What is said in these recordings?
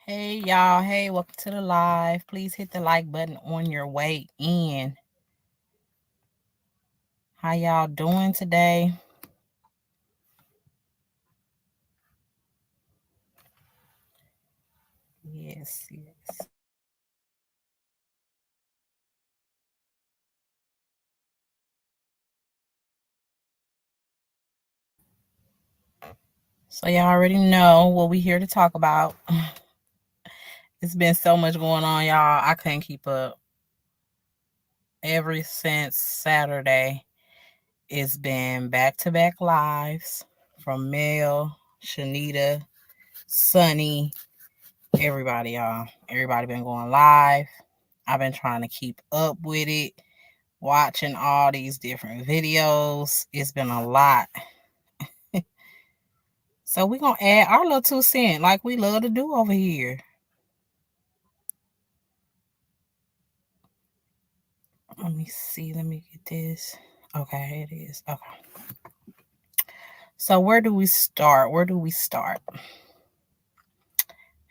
Hey y'all, hey, welcome to the live. Please hit the like button on your way in. How y'all doing today? Yes. So y'all already know what we here to talk about. It's been so much going on, y'all. I couldn't keep up. Ever since Saturday, it's been back-to-back lives from Mel, Shenita, Sunny, everybody, y'all. Everybody been going live. I've been trying to keep up with it, watching all these different videos. It's been a lot. So we're going to add our little 2 cents like we love to do over here. Let me see. Let me get this. Okay, it is. Okay. So where do we start?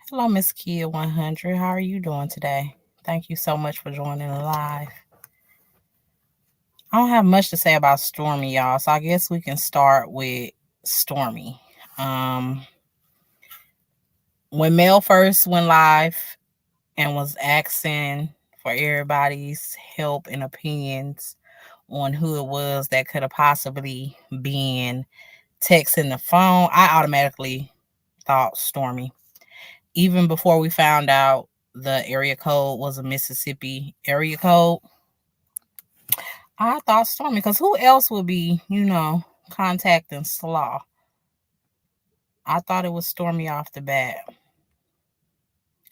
Hello, Miss Kia 100. How are you doing today? Thank you so much for joining the live. I don't have much to say about Stormy, y'all. So I guess we can start with Stormy. When Mel first went live and was asking for everybody's help and opinions on who it was that could have possibly been texting the phone, I automatically thought Stormy. Even before we found out the area code was a Mississippi area code, I thought Stormy, because who else would be, contacting Slaw? I thought it was Stormy off the bat.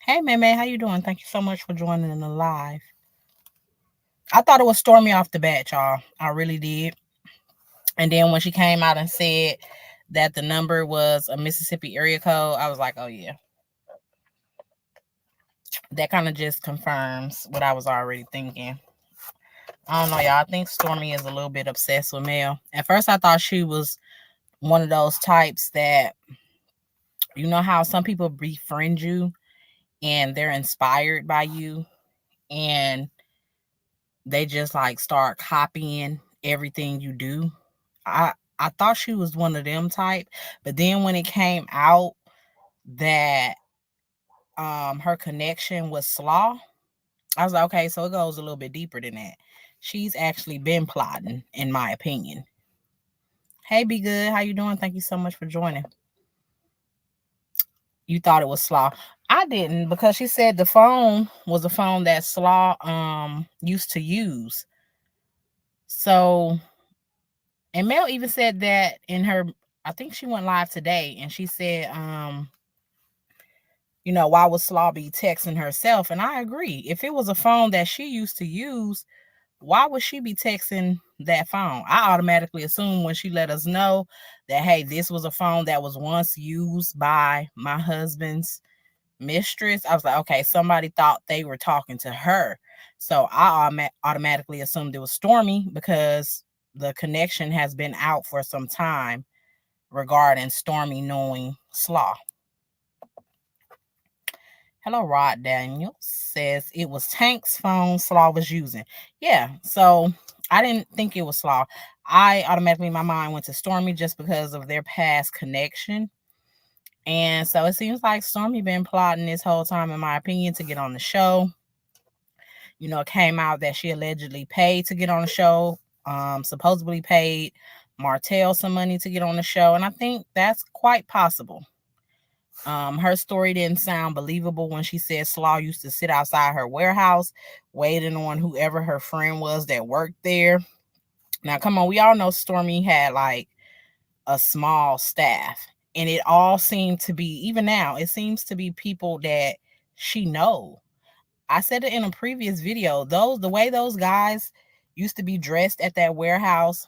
Hey, man, how you doing? Thank you so much for joining in the live. I thought it was Stormy off the bat, y'all. I really did. And then when she came out and said that the number was a Mississippi area code, I was like, oh, yeah. That kind of just confirms what I was already thinking. I don't know, y'all. I think Stormy is a little bit obsessed with Mel. At first, I thought she was one of those types that, you know how some people befriend you and they're inspired by you and they just like start copying everything you do. I thought she was one of them type, but then when it came out that her connection was Slaw, I was like, okay, so it goes a little bit deeper than that. She's actually been plotting, in my opinion. Hey, Be Good, how you doing? Thank you so much for joining. You thought it was Slaw. I didn't, because she said the phone was a phone that Slaw used to use. So, and Mel even said that in her, I think she went live today, and she said, why would Slaw be texting herself? And I agree. If it was a phone that she used to use, why would she be texting that phone? I automatically assume when she let us know that, hey, this was a phone that was once used by my husband's mistress, I was like, okay, somebody thought they were talking to her. So I automatically assumed it was Stormy, because the connection has been out for some time regarding Stormy knowing Slaw. Hello, Rod Daniel says it was Tank's phone Slaw was using. Yeah, so I didn't think it was Slaw. I automatically, my mind went to Stormy just because of their past connection. And so it seems like Stormy been plotting this whole time, in my opinion, to get on the show. It came out that she allegedly paid to get on the show, supposedly paid Martell some money to get on the show. And I think that's quite possible. Her story didn't sound believable when she said Slaw used to sit outside her warehouse waiting on whoever her friend was that worked there. Now, come on, we all know Stormy had like a small staff, and it all seemed to be, even now, it seems to be people that she know. I said it in a previous video, the way those guys used to be dressed at that warehouse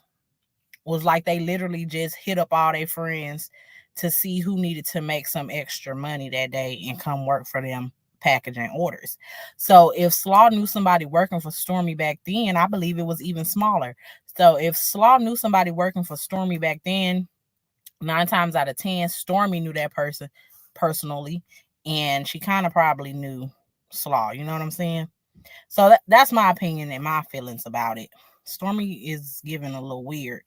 was like they literally just hit up all their friends to see who needed to make some extra money that day and come work for them packaging orders. So if Slaw knew somebody working for Stormy back then, I believe it was even smaller. So if Slaw knew somebody working for Stormy back then, 9 times out of 10, Stormy knew that person personally, and she kind of probably knew Slaw. You know what I'm saying? So that's my opinion and my feelings about it. Stormy is giving a little weird.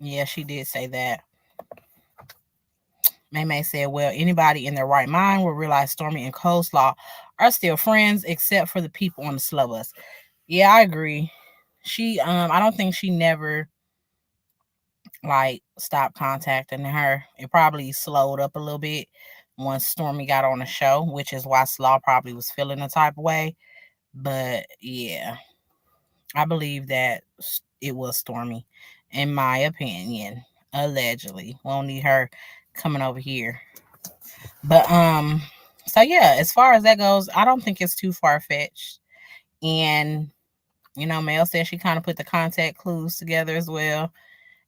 Yeah, she did say that. May May said, well, anybody in their right mind will realize Stormy and Coleslaw are still friends, except for the people on the slow bus. Yeah, I agree. She I don't think she never like stopped contacting her. It probably slowed up a little bit once Stormy got on the show, which is why Slaw probably was feeling the type of way. But yeah, I believe that it was Stormy, in my opinion. Allegedly, won't need her coming over here. But so yeah, as far as that goes, I don't think it's too far fetched. And Mel said she kind of put the contact clues together as well,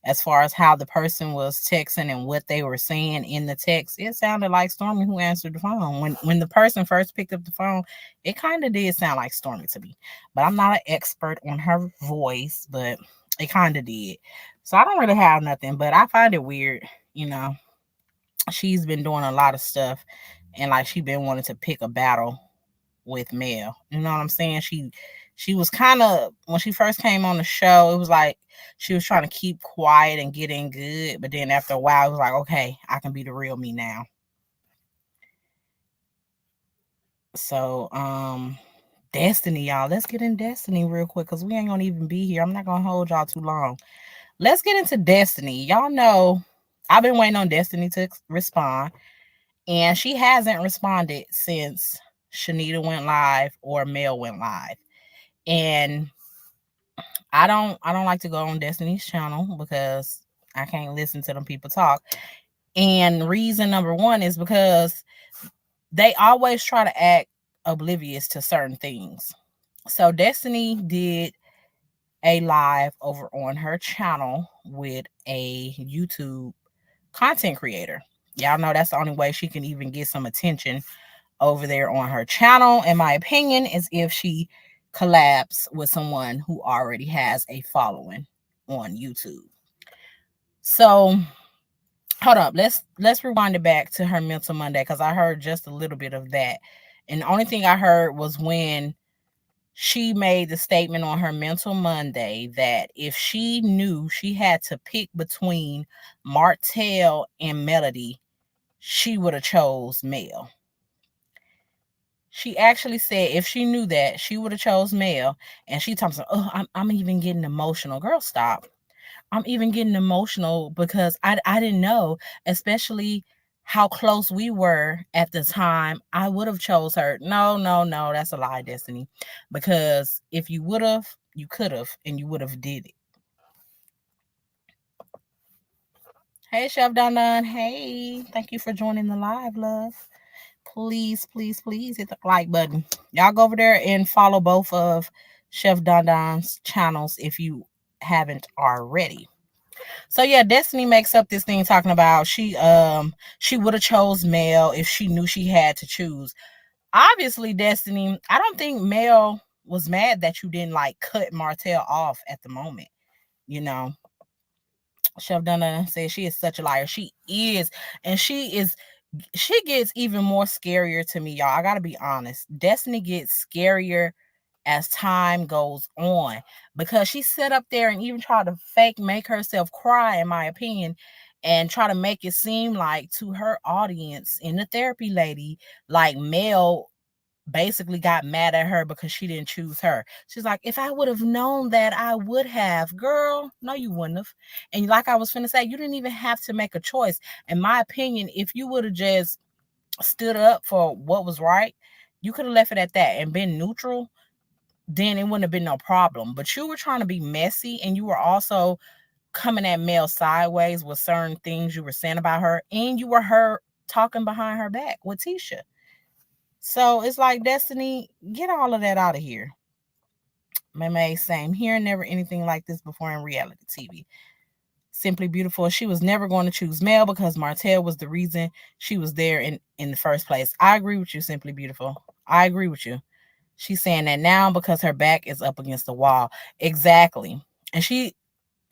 as far as how the person was texting and what they were saying in the text. It sounded like Stormy who answered the phone. When the person first picked up the phone, it kind of did sound like Stormy to me. But I'm not an expert on her voice, but it kind of did. So I don't really have nothing, but I find it weird, you know. She's been doing a lot of stuff, and like she been wanting to pick a battle with Mel. You know what I'm saying? She was kind of, when she first came on the show, it was like she was trying to keep quiet and get in good, but then after a while it was like, okay, I can be the real me now. So Destiny, y'all. Let's get in Destiny real quick, because we ain't gonna even be here. I'm not gonna hold y'all too long. Let's get into Destiny. Y'all know I've been waiting on Destiny to respond, and she hasn't responded since Shenita went live or Mel went live. And I don't like to go on Destiny's channel because I can't listen to them people talk. And reason number one is because they always try to act oblivious to certain things. So Destiny did a live over on her channel with a YouTube content creator. Y'all know that's the only way she can even get some attention over there on her channel, in my opinion, is if she collabs with someone who already has a following on YouTube. So hold up, let's rewind it back to her Mental Monday, because I heard just a little bit of that. And the only thing I heard was when she made the statement on her Mental Monday that if she knew she had to pick between Martell and Melody, she would have chose Mel. She actually said if she knew that, she would have chose Mel. And she talks about, oh, I'm even getting emotional. Girl, stop. I'm even getting emotional because I didn't know, especially how close we were at the time. I would have chose her. No, no, no, that's a lie, Destiny. Because if you would have, you could have, and you would have did it. Hey, Chef Don Don. Hey, thank you for joining the live, love. Please, please, please hit the like button. Y'all go over there and follow both of Chef Don Don's channels if you haven't already. So yeah, Destiny makes up this thing talking about she would have chose Mel if she knew she had to choose. Obviously, Destiny, I don't think Mel was mad that you didn't like cut Martell off at the moment. You know, Chef Donna says she is such a liar. She is, and she gets even more scarier to me, y'all. I gotta be honest. Destiny gets scarier as time goes on, because she sit up there and even try to fake make herself cry, in my opinion, and try to make it seem like to her audience in the therapy lady, like Mel basically got mad at her because she didn't choose her. She's like, if I would have known that, I would have. Girl, no, you wouldn't have. And like I was finna say, you didn't even have to make a choice. In my opinion, if you would have just stood up for what was right, you could have left it at that and been neutral, then it wouldn't have been no problem. But you were trying to be messy, and you were also coming at Mel sideways with certain things you were saying about her, and you were her talking behind her back with Tisha. So it's like, Destiny, get all of that out of here. Meme, same here. Never anything like this before in reality TV. Simply Beautiful. She was never going to choose Mel because Martell was the reason she was there in the first place. I agree with you, Simply Beautiful. I agree with you. She's saying that now because her back is up against the wall. Exactly. And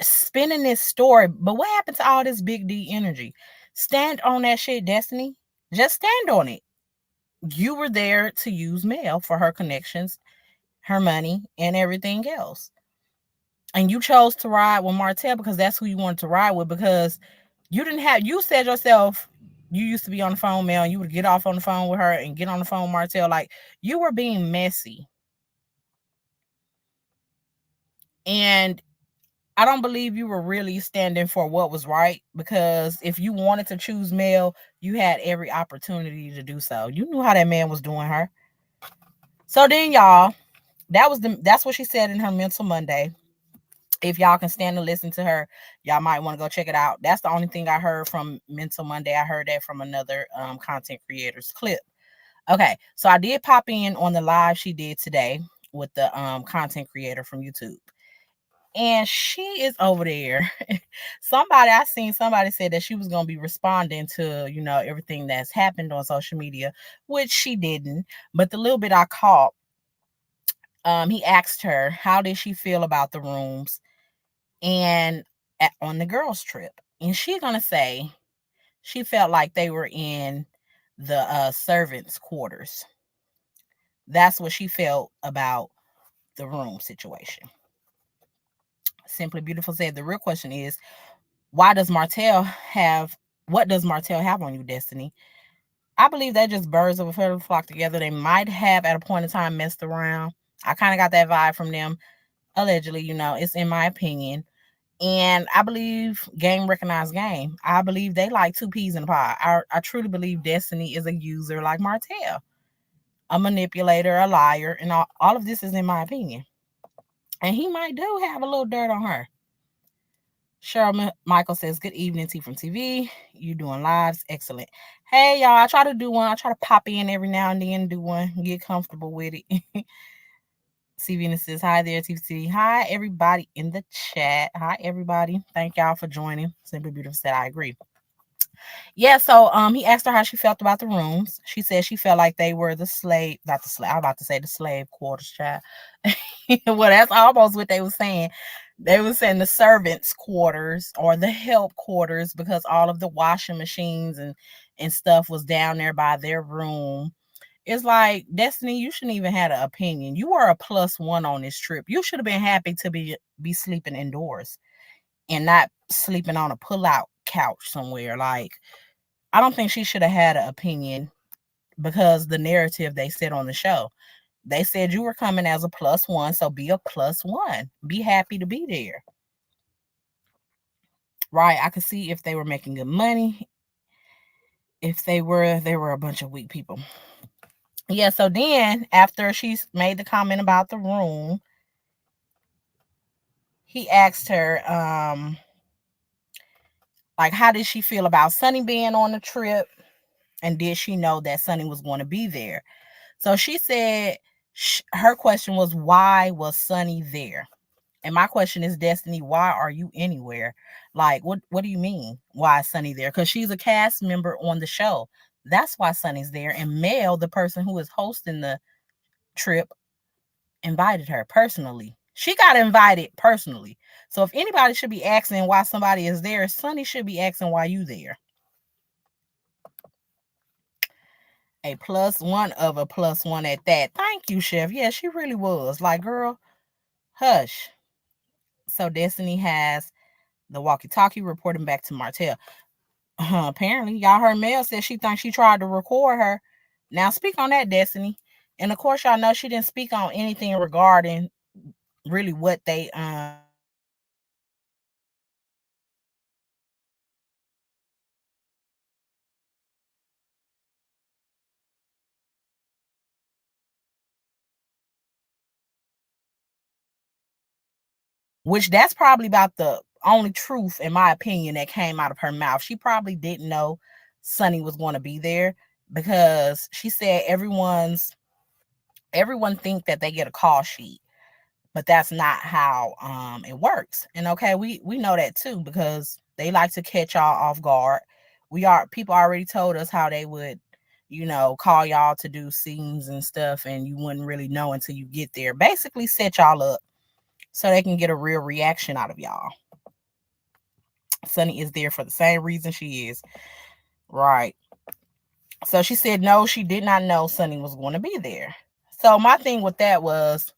spinning this story. But what happened to all this big D energy? Stand on that shit, Destiny. Just stand on it. You were there to use Mel for her connections, her money, and everything else. And you chose to ride with Martell because that's who you wanted to ride with, because you said yourself, you used to be on the phone, Mel, and you would get off on the phone with her and get on the phone with Martell. Like, you were being messy. And I don't believe you were really standing for what was right, because if you wanted to choose Mel, you had every opportunity to do so. You knew how that man was doing her. So then, y'all, that's what she said in her Mental Monday. If y'all can stand to listen to her, y'all might want to go check it out. That's the only thing I heard from Mental Monday. I heard that from another content creator's clip. Okay, so I did pop in on the live she did today with the content creator from YouTube. And she is over there. I seen somebody said that she was going to be responding to, everything that's happened on social media, which she didn't. But the little bit I caught, he asked her, how did she feel about the rooms and on the girls' trip? And she's going to say she felt like they were in the servants' quarters. That's what she felt about the room situation. Simply Beautiful said, the real question is, what does Martell have on you, Destiny? I believe they're just birds of a feather flock together. They might have at a point in time messed around. I kind of got that vibe from them. Allegedly, it's in my opinion. And I believe game recognized game. I believe they like two peas in a pod. I truly believe Destiny is a user like Martell, a manipulator, a liar, and all of this is in my opinion. And he might do have a little dirt on her. Cheryl Michael says, good evening, T from TV. You doing lives? Excellent. Hey, y'all, I try to do one. I try to pop in every now and then, do one, get comfortable with it. C Venus says, hi there, TV. Hi, everybody in the chat. Hi, everybody. Thank y'all for joining. Simply Beautiful said, I agree. Yeah, so he asked her how she felt about the rooms. She said she felt like they were the slave, not the slave, I'm about to say the slave quarters, child. Well, that's almost what they were saying. They were saying the servants' quarters or the help quarters, because all of the washing machines and stuff was down there by their room. It's like, Destiny, you shouldn't even have an opinion. You were a +1 on this trip. You should have been happy to be sleeping indoors and not sleeping on a pull-out couch somewhere. Like, I don't think she should have had an opinion, because the narrative they said on the show. They said you were coming as a +1, so be a +1. Be happy to be there. Right? I could see if they were making good money. If they were a bunch of weak people. Yeah, so then after she made the comment about the room, he asked her, like, how did she feel about Sonny being on the trip? And did she know that Sonny was going to be there? So she said her question was, why was Sonny there? And my question is, Destiny, why are you anywhere? Like, what do you mean? Why is Sonny there? Because she's a cast member on the show. That's why Sonny's there. And Mel, the person who is hosting the trip, invited her personally. She got invited personally. So if anybody should be asking why somebody is there, Sonny should be asking why you there. A +1 of a +1 at that. Thank you, Chef. Yeah, she really was. Like, girl, hush. So Destiny has the walkie-talkie reporting back to Martell. Apparently, y'all heard Mel said she thinks she tried to record her. Now speak on that, Destiny. And of course, y'all know she didn't speak on anything regarding really what they which that's probably about the only truth, in my opinion, that came out of her mouth. She probably didn't know Sonny was going to be there, because she said everyone think that they get a call sheet, but that's not how it works. And okay, we know that too, because they like to catch y'all off guard. People already told us how they would, call y'all to do scenes and stuff, and you wouldn't really know until you get there. Basically set y'all up so they can get a real reaction out of y'all. Sunny is there for the same reason she is. Right. So she said no, she did not know Sunny was going to be there. So my thing with that was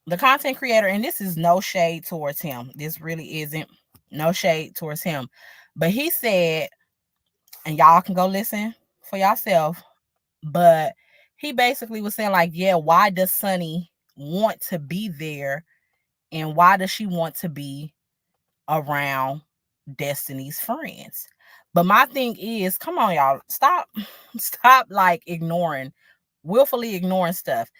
the content creator, and this is no shade towards him. This really isn't no shade towards him. But he said, and y'all can go listen for yourself, but he basically was saying, like, yeah, why does Sunny want to be there? And why does she want to be around Destiny's friends? But my thing is, come on, y'all, stop like willfully ignoring stuff.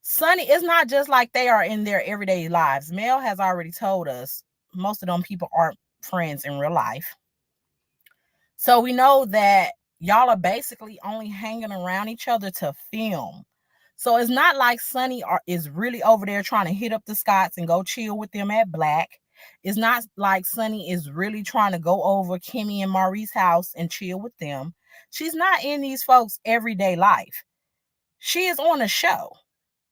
Sunny, it's not just like they are in their everyday lives. Mel has already told us most of them people aren't friends in real life. So we know that y'all are basically only hanging around each other to film. So it's not like Sunny is really over there trying to hit up the Scotts and go chill with them at Black. It's not like Sunny is really trying to go over Kimmy and Marie's house and chill with them. She's not in these folks' everyday life. She is on a show.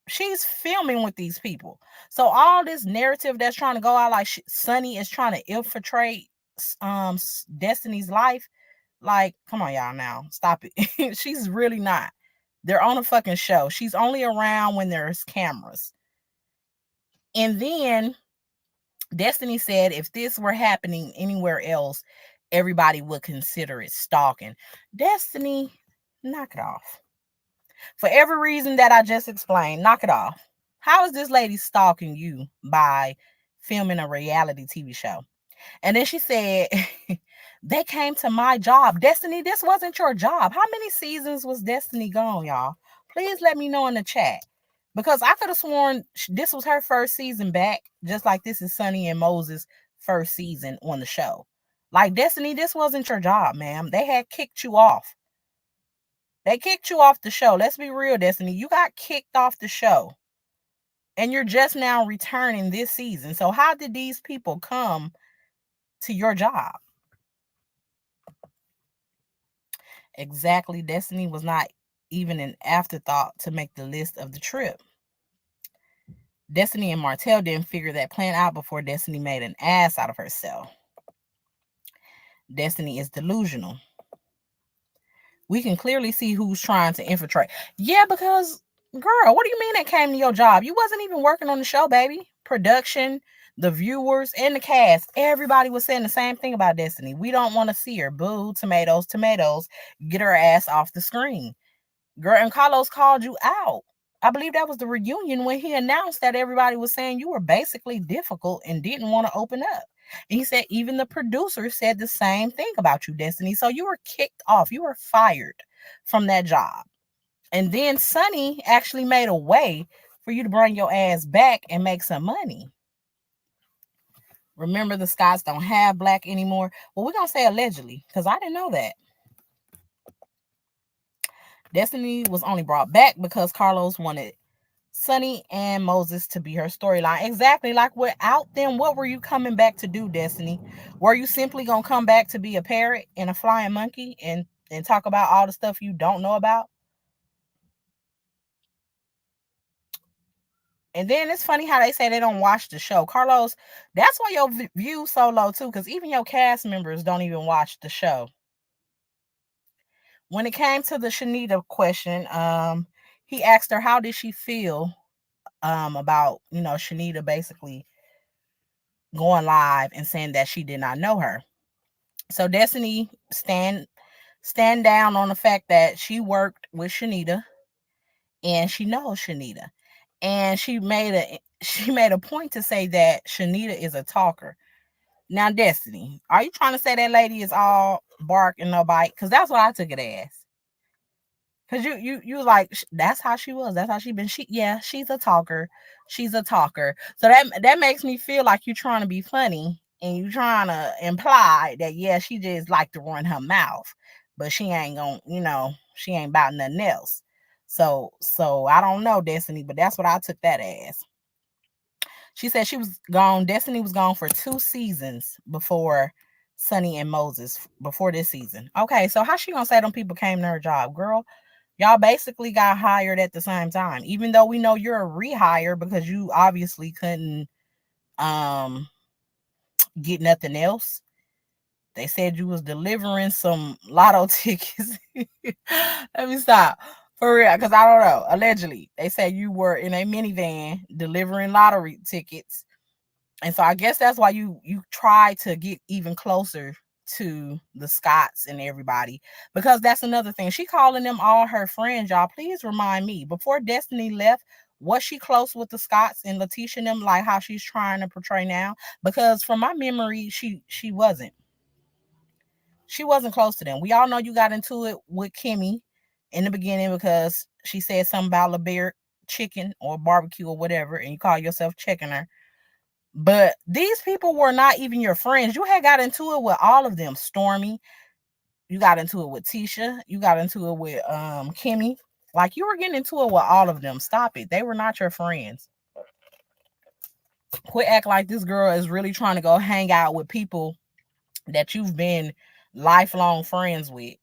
She's filming with these people. So all this narrative that's trying to go out like Sunny is trying to infiltrate Destiny's life. Like, come on, y'all, now. Stop it. She's really not. They're on a fucking show. She's only around when there's cameras. And then Destiny said if this were happening anywhere else, everybody would consider it stalking. Destiny, knock it off. For every reason that I just explained, knock it off. How is this lady stalking you by filming a reality TV show? And then she said, they came to my job. Destiny, this wasn't your job. How many seasons was Destiny gone, y'all? Please let me know in the chat. Because I could have sworn this was her first season back, just like this is Sunny and Moses' first season on the show. Like, Destiny, this wasn't your job, ma'am. They had kicked you off. They kicked you off the show. Let's be real, Destiny. You got kicked off the show. And you're just now returning this season. So how did these people come to your job? Exactly. Destiny was not even an afterthought to make the list of the trip. Destiny and Martell didn't figure that plan out before Destiny made an ass out of herself. Destiny is delusional. We can clearly see who's trying to infiltrate. Yeah, because, girl, what do you mean it came to your job? You wasn't even working on the show, baby. Production, the viewers, and the cast, everybody was saying the same thing about Destiny. We don't want to see her. Boo, tomatoes, tomatoes. Get her ass off the screen. Girl, and Carlos called you out. I believe that was the reunion when he announced that everybody was saying you were basically difficult and didn't want to open up. And he said even the producer said the same thing about you, Destiny. So you were kicked off. You were fired from that job. And then Sunny actually made a way for you to bring your ass back and make some money. Remember, the Scotts don't have Black anymore. Well, we're going to say allegedly, because I didn't know that. Destiny was only brought back because Carlos wanted Sunny and Moses to be her storyline. Exactly. Like, without them, what were you coming back to do, Destiny? Were you simply going to come back to be a parrot and a flying monkey and talk about all the stuff you don't know about? And then it's funny how they say they don't watch the show. Carlos, that's why your view so low too, because even your cast members don't even watch the show. When it came to the Shenita question, he asked her how did she feel about, Shenita basically going live and saying that she did not know her. So Destiny stand down on the fact that she worked with Shenita and she knows Shenita. And she made a point to say that Shenita is a talker. Now, Destiny, are you trying to say that lady is all bark and no bite? Because that's what I took it as. Because you like, that's how she was. That's how she been. She's a talker. She's a talker. So that makes me feel like you're trying to be funny and you're trying to imply that, yeah, she just like to run her mouth. But she ain't gonna, she ain't about nothing else. So I don't know, Destiny, but that's what I took that as. She said she was gone. Destiny was gone for 2 seasons before Sunny and Moses, before this season. Okay, so how she gonna say them people came to her job? Girl, y'all basically got hired at the same time, even though we know you're a rehire because you obviously couldn't get nothing else. They said you was delivering some lotto tickets. Let me stop. For real, because I don't know. Allegedly, they said you were in a minivan delivering lottery tickets. And so I guess that's why you try to get even closer to the Scotts and everybody, because that's another thing. She calling them all her friends, y'all. Please remind me, before Destiny left, was she close with the Scotts and Letitia and them, like how she's trying to portray now? Because from my memory, she wasn't. She wasn't close to them. We all know you got into it with Kimmy in the beginning because she said something about LeBear chicken or barbecue or whatever, and you call yourself checking her. But these people were not even your friends. You had got into it with all of them. Stormy, you got into it with Tisha, you got into it with Kimmy. Like, you were getting into it with all of them. Stop it. They were not your friends. Quit act like this girl is really trying to go hang out with people that you've been lifelong friends with.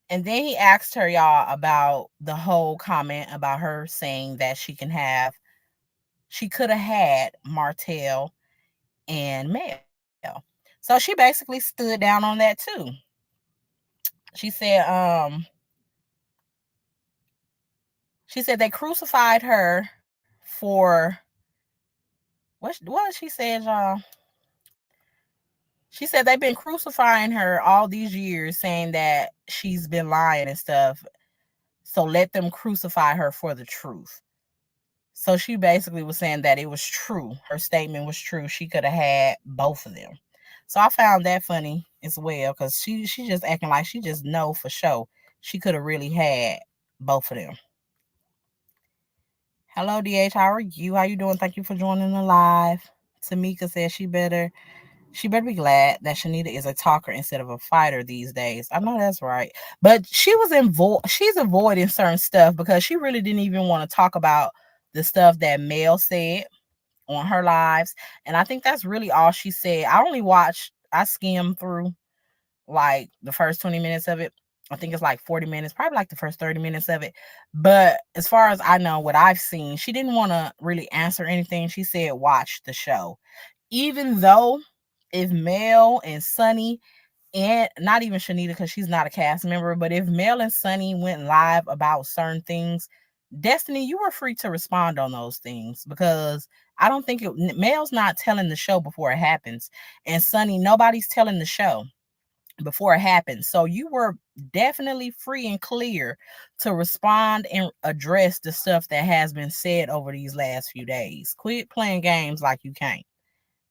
And then he asked her, y'all, about the whole comment about her saying that she could have had Martell and Mel. So she basically stood down on that too. She said, they crucified her for what she said, y'all. She said they've been crucifying her all these years, saying that she's been lying and stuff. So let them crucify her for the truth. So she basically was saying that it was true. Her statement was true. She could have had both of them. So I found that funny as well, because she just acting like she just know for sure she could have really had both of them. Hello, DH. How are you? How you doing? Thank you for joining the live. Tamika says she better be glad that Shenita is a talker instead of a fighter these days. I know that's right. But she's avoiding certain stuff because she really didn't even want to talk about the stuff that Mel said on her lives. And I think that's really all she said. I skimmed through like the first 20 minutes of it. I think it's like 40 minutes, probably like the first 30 minutes of it. But as far as I know, what I've seen, she didn't want to really answer anything. She said, watch the show. Even though if Mel and Sonny, and not even Shenita, because she's not a cast member, but if Mel and Sonny went live about certain things, Destiny, you were free to respond on those things, because I don't think Mel's not telling the show before it happens, and Sonny, nobody's telling the show before it happens. So you were definitely free and clear to respond and address the stuff that has been said over these last few days. Quit playing games like you can't.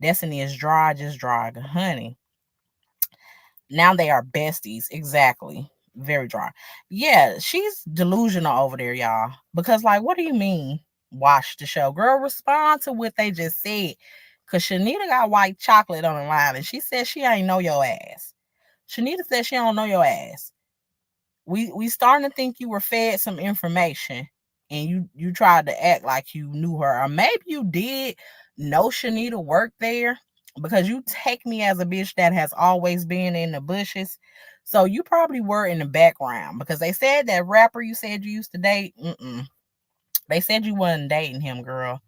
Destiny is dry, just dry, honey. Now they are besties. Exactly. Very dry. Yeah, she's delusional over there, y'all. Because, like, what do you mean? Watch the show. Girl, respond to what they just said. Because Shenita got white chocolate on the line, and she said she ain't know your ass. Shenita said she don't know your ass. We starting to think you were fed some information, and you tried to act like you knew her. Or maybe you did know Shenita worked there, because you take me as a bitch that has always been in the bushes. So you probably were in the background, because they said that rapper you said you used to date, they said you wasn't dating him, girl.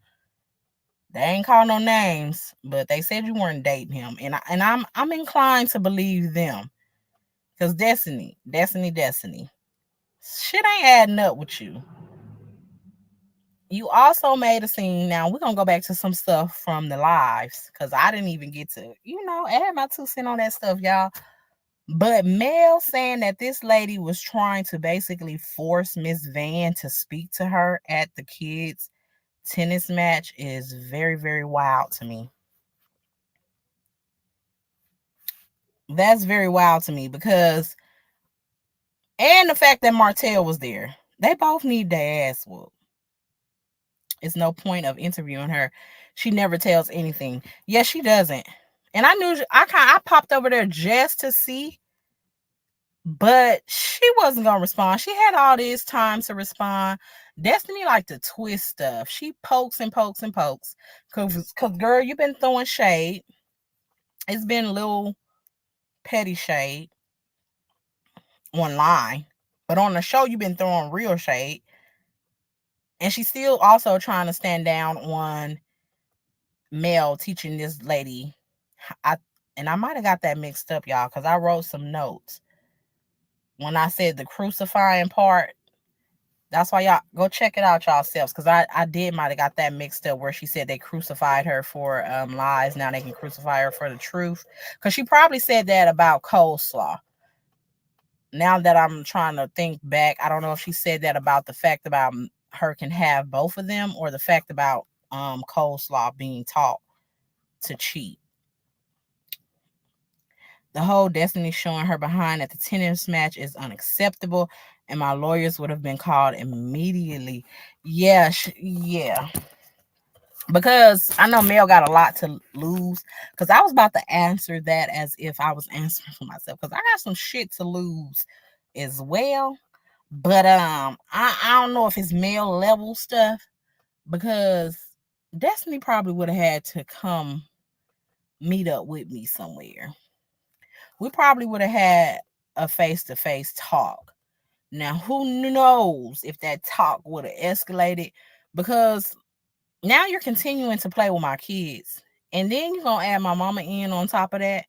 They ain't call no names, but they said you weren't dating him, and I'm inclined to believe them, because Destiny, shit ain't adding up with you. You also made a scene. Now we're gonna go back to some stuff from the lives, because I didn't even get to, add my 2 cents on that stuff, y'all. But Mel saying that this lady was trying to basically force Miss Van to speak to her at the kids' tennis match is very, very wild to me. That's very wild to me, because, and the fact that Martell was there, they both need their ass whooped. It's no point of interviewing her. She never tells anything. Yes, she doesn't. And I popped over there just to see, but she wasn't gonna respond. She had all this time to respond. Destiny like to twist stuff. She pokes and pokes and pokes. Cause girl, you've been throwing shade. It's been a little petty shade online, but on the show you've been throwing real shade. And she's still also trying to stand down on Mel teaching this lady. And I might have got that mixed up, y'all, because I wrote some notes. When I said the crucifying part, that's why y'all go check it out yourselves, because I did might have got that mixed up where she said they crucified her for lies. Now they can crucify her for the truth. Because she probably said that about coleslaw. Now that I'm trying to think back, I don't know if she said that about the fact about her can have both of them, or the fact about coleslaw being taught to cheat. The whole Destiny showing her behind at the tennis match is unacceptable, and my lawyers would have been called immediately. Yeah, yeah. Because I know Mel got a lot to lose. Because I was about to answer that as if I was answering for myself. Because I got some shit to lose as well. But I don't know if it's Mel level stuff. Because Destiny probably would have had to come meet up with me somewhere. We probably would have had a face-to-face talk. Now, who knows if that talk would have escalated, because now you're continuing to play with my kids. And then you're going to add my mama in on top of that.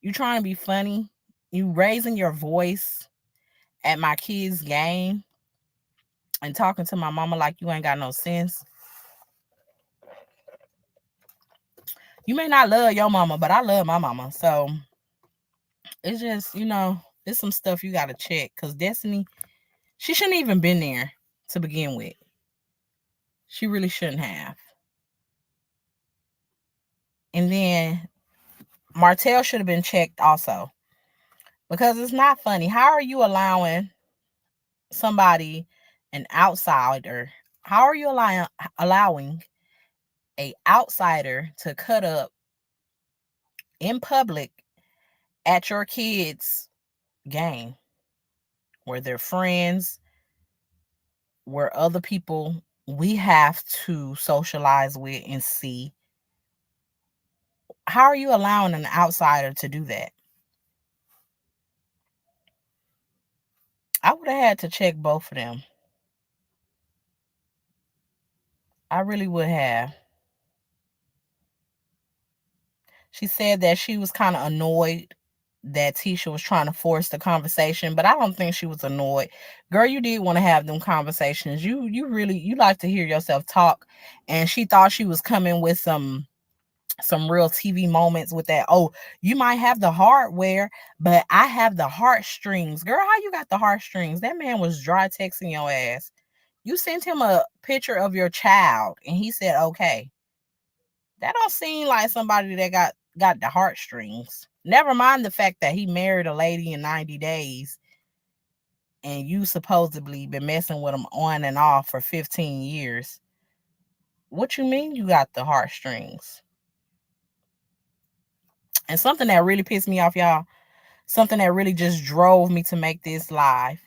You trying to be funny. You raising your voice at my kids' game and talking to my mama like you ain't got no sense. You may not love your mama, but I love my mama. So it's just, it's some stuff you got to check. Because Destiny, she shouldn't even been there to begin with. She really shouldn't have. And then Martell should have been checked also. Because it's not funny. How are you allowing somebody, an outsider, how are you allowing a outsider to cut up in public at your kids' game, where they're friends, where other people we have to socialize with and see? How are you allowing an outsider to do that? I would have had to check both of them. I really would have. She said that she was kind of annoyed that Tisha was trying to force the conversation, but I don't think she was annoyed. Girl, you did want to have them conversations. You like to hear yourself talk, and she thought she was coming with some real TV moments with that. Oh, you might have the hardware, but I have the heartstrings. Girl, how you got the heartstrings? That man was dry texting your ass. You sent him a picture of your child, and he said, okay. That don't seem like somebody that got the heartstrings. Never mind the fact that he married a lady in 90 days and you supposedly been messing with him on and off for 15 years. What you mean you got the heartstrings? And something that really pissed me off, y'all, something that really just drove me to make this live.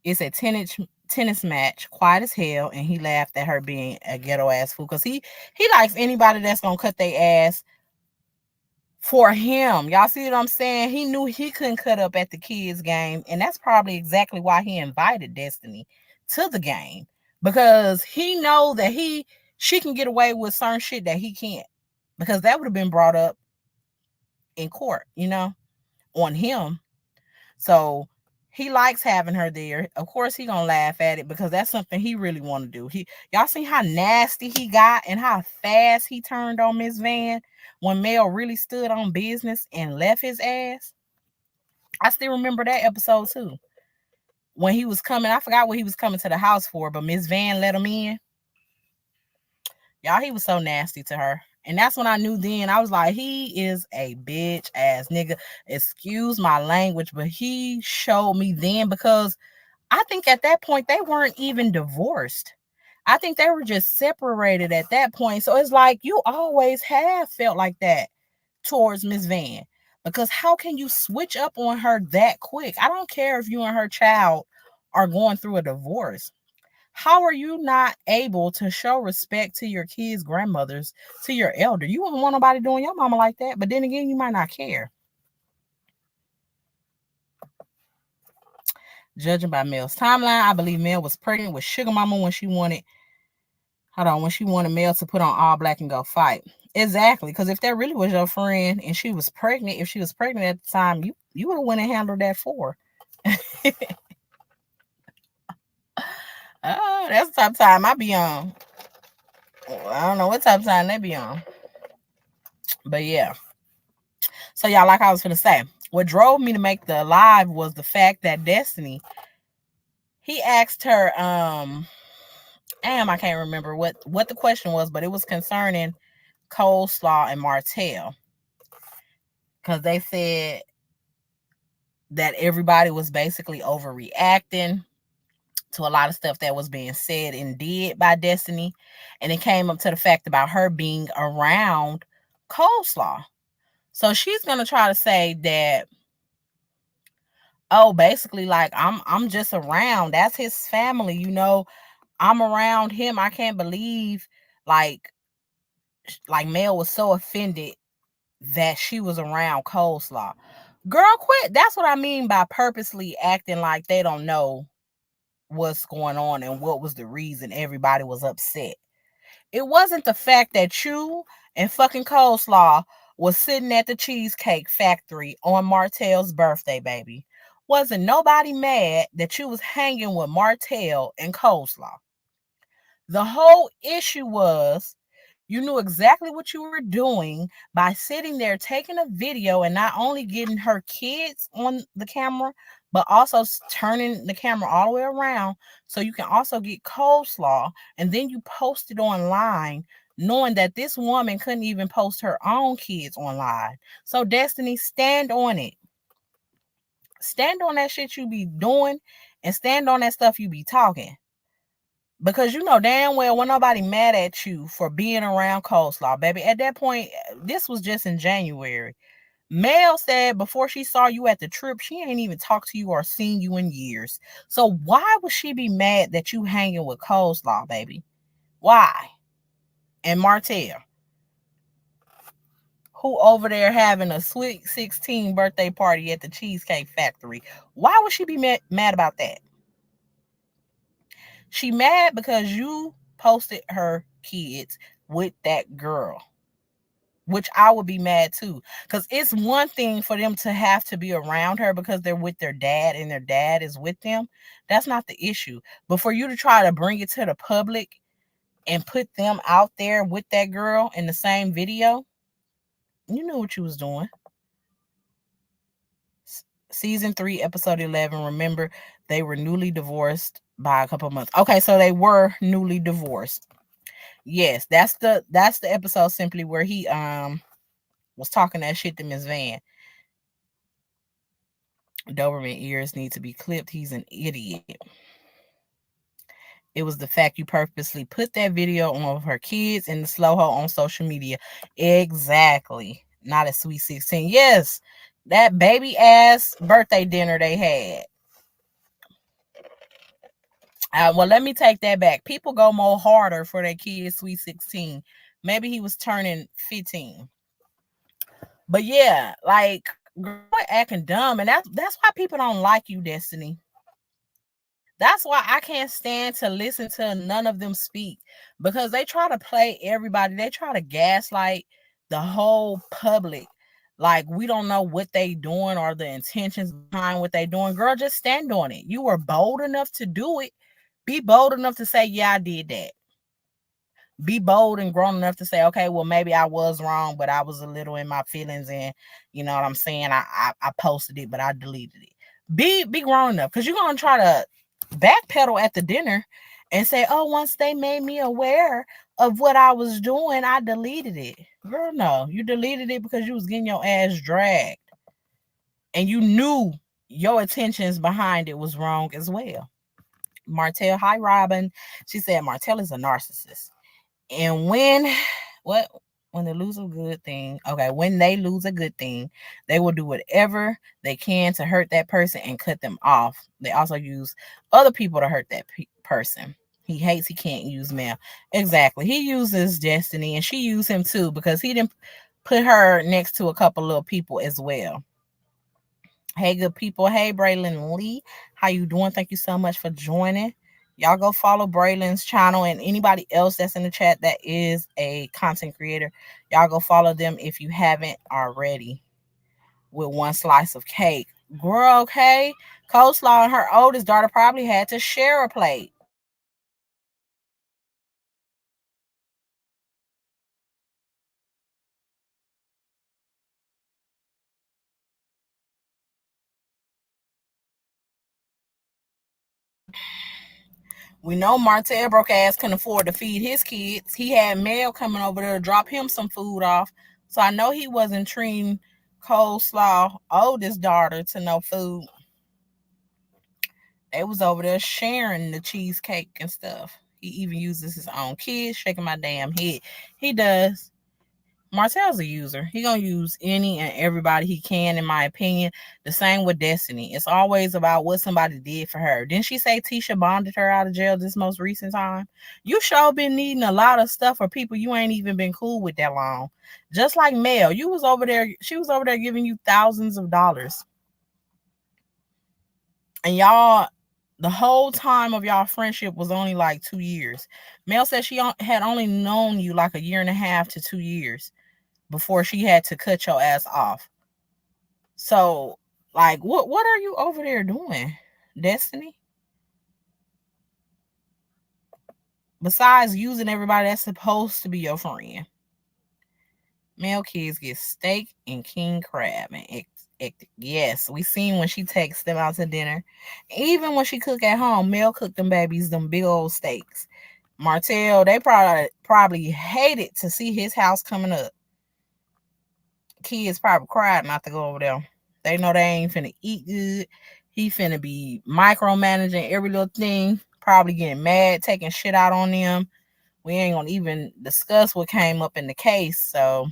It's a tennis match, quiet as hell, and he laughed at her being a ghetto ass fool, because he likes anybody that's gonna cut their ass for him. Y'all see what I'm saying? He knew he couldn't cut up at the kids' game, and that's probably exactly why he invited Destiny to the game, because he know that she can get away with certain shit that he can't, because that would have been brought up in court, on him. So he likes having her there. Of course, he gonna laugh at it, because that's something he really want to do. Y'all see how nasty he got and how fast he turned on Miss Van when Mel really stood on business and left his ass. I still remember that episode too. When he was coming, I forgot what he was coming to the house for, but Miss Van let him in. Y'all, he was so nasty to her. And that's when I knew then. I was like, he is a bitch ass nigga. Excuse my language, but he showed me then, because I think at that point they weren't even divorced. I think they were just separated at that point. So it's like, you always have felt like that towards Miss Van, because how can you switch up on her that quick? I don't care if you and her child are going through a divorce. How are you not able to show respect to your kids' grandmothers, to your elder? You wouldn't want nobody doing your mama like that, but then again, you might not care. Judging by Mel's timeline, I believe Mel was pregnant with Sugar Mama when she wanted Mel to put on all black and go fight. Exactly, because if that really was your friend and she was pregnant, if she was pregnant at the time, you would have went and handled that for her. Oh, that's the type of time I be on. I don't know what type of time they be on. But yeah. So y'all, like I was gonna say, what drove me to make the live was the fact that Destiny, he asked her, I can't remember what the question was, but it was concerning Coleslaw and Martell. Because they said that everybody was basically overreacting to a lot of stuff that was being said and did by Destiny. And it came up to the fact about her being around Coleslaw. So she's gonna try to say that, oh, basically, like I'm just around. That's his family, I'm around him. I can't believe like Mel was so offended that she was around Coleslaw. Girl, quit. That's what I mean by purposely acting like they don't know what's going on and what was the reason everybody was upset. It wasn't the fact that you and fucking Coleslaw was sitting at the Cheesecake Factory on Martell's birthday, baby. Wasn't nobody mad that you was hanging with Martell and Coleslaw. The whole issue was you knew exactly what you were doing by sitting there taking a video and not only getting her kids on the camera, but also turning the camera all the way around so you can also get Coleslaw. And then you post it online knowing that this woman couldn't even post her own kids online. So Destiny, stand on it. Stand on that shit you be doing and stand on that stuff you be talking. Because you know damn well when nobody mad at you for being around Coleslaw, baby. At that point, this was just in January. Mel said before she saw you at the trip, she ain't even talked to you or seen you in years. So why would she be mad that you hanging with Coleslaw, baby? Why? And Martell, who over there having a sweet 16 birthday party at the Cheesecake Factory. Why would she be mad about that? She mad because you posted her kids with that girl, which I would be mad too. Because it's one thing for them to have to be around her because they're with their dad and their dad is with them. That's not the issue. But for you to try to bring it to the public and put them out there with that girl in the same video, you knew what you was doing. Season 3, episode 11. Remember, they were newly divorced by a couple months. Okay, so they were newly divorced. Yes, that's the episode simply where he was talking that shit to Miss Van. Doberman ears need to be clipped. He's an idiot. It was the fact you purposely put that video on of her kids and the slow ho on social media. Exactly. Not a sweet 16. Yes, that baby ass birthday dinner they had. Well, let me take that back. People go more harder for their kids' sweet 16. Maybe he was turning 15. But yeah, like girl acting dumb, and that's why people don't like you, Destiny. That's why I can't stand to listen to none of them speak because they try to play everybody. They try to gaslight the whole public. Like we don't know what they doing or the intentions behind what they doing. Girl, just stand on it. You were bold enough to do it. Be bold enough to say, yeah, I did that. Be bold and grown enough to say, okay, well, maybe I was wrong, but I was a little in my feelings, and you know what I'm saying. I posted it, but I deleted it. Be grown enough, because you're gonna try to backpedal at the dinner and say, oh, once they made me aware of what I was doing, I deleted it. Girl, no, you deleted it because you was getting your ass dragged, and you knew your intentions behind it was wrong as well. Martell, hi Robin. She said Martell is a narcissist. And what when they lose a good thing, okay, when they lose a good thing, they will do whatever they can to hurt that person and cut them off. They also use other people to hurt that person. He hates he can't use Mel. Exactly. He uses Destiny and she used him too because he didn't put her next to a couple little people as well. Hey, good people. Hey, Braylon Lee. How you doing? Thank you so much for joining. Y'all go follow Braylon's channel and anybody else that's in the chat that is a content creator. Y'all go follow them if you haven't already. With one slice of cake. Girl, okay. Coleslaw and her oldest daughter probably had to share a plate. We know Martell broke ass couldn't afford to feed his kids. He had Mel coming over there to drop him some food off. So I know he wasn't treating Coleslaw, oldest daughter, to no food. They was over there sharing the cheesecake and stuff. He even uses his own kids, shaking my damn head. He does. Martel's a user. He gonna use any and everybody he can, in my opinion. The same with Destiny. It's always about what somebody did for her. Didn't she say Tisha bonded her out of jail this most recent time? You sure been needing a lot of stuff for people you ain't even been cool with that long. Just like Mel, you was over there. She was over there giving you thousands of dollars, and y'all. The whole time of y'all friendship was only like 2 years. Mel said she had only known you like a year and a half to 2 years before she had to cut your ass off. So, like, what are you over there doing, Destiny? Besides using everybody that's supposed to be your friend. Male kids get steak and king crab and yes, we seen when she takes them out to dinner. Even when she cook at home, Mel cook them babies them big old steaks. Martell, they probably hated to see his house coming up. Kids probably cried not to go over there. They know they ain't finna eat good. He finna be micromanaging every little thing, probably getting mad, taking shit out on them. We ain't gonna even discuss what came up in the case. So,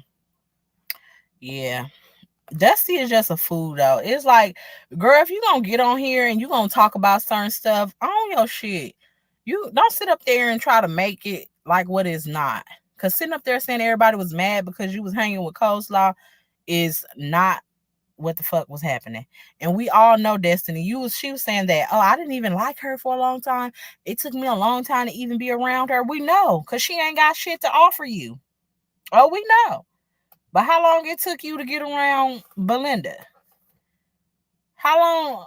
yeah. Dusty is just a fool, though. It's like, girl, if you gonna get on here and you gonna talk about certain stuff, own your shit. You don't sit up there and try to make it like what is not. Because sitting up there saying everybody was mad because you was hanging with Coleslaw is not what the fuck was happening. And we all know Destiny. She was saying that, oh, I didn't even like her for a long time. It took me a long time to even be around her. We know, because she ain't got shit to offer you. Oh, we know. But how long it took you to get around Belinda? How